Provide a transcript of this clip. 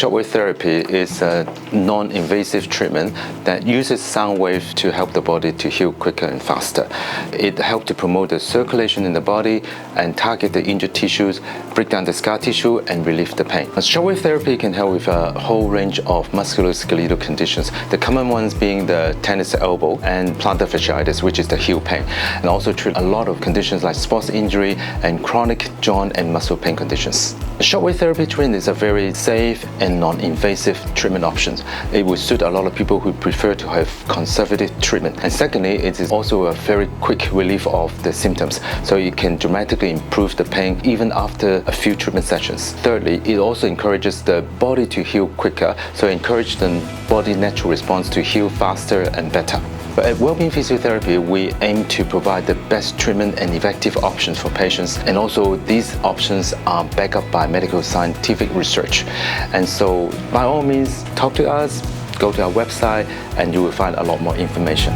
Shockwave therapy is a non-invasive treatment that uses sound wave to help the body to heal quicker and faster. It helps to promote the circulation in the body and target the injured tissues, break down the scar tissue and relieve the pain. Shockwave therapy can help with a whole range of musculoskeletal conditions, the common ones being the tennis elbow and plantar fasciitis, which is the heel pain, and also treat a lot of conditions like sports injury and chronic joint and muscle pain conditions. Shockwave therapy treatment is a very safe and non-invasive treatment option. It will suit a lot of people who prefer to have conservative treatment. And secondly, it is also a very quick relief of the symptoms, so it can dramatically improve the pain even after a few treatment sessions. Thirdly, it also encourages the body to heal quicker, so it encourages the body's natural response to heal faster and better. But at Wellbeing Physiotherapy, we aim to provide the best treatment and effective options for patients, and also these options are backed up by medical scientific research. And so by all means, talk to us, go to our website, and you will find a lot more information.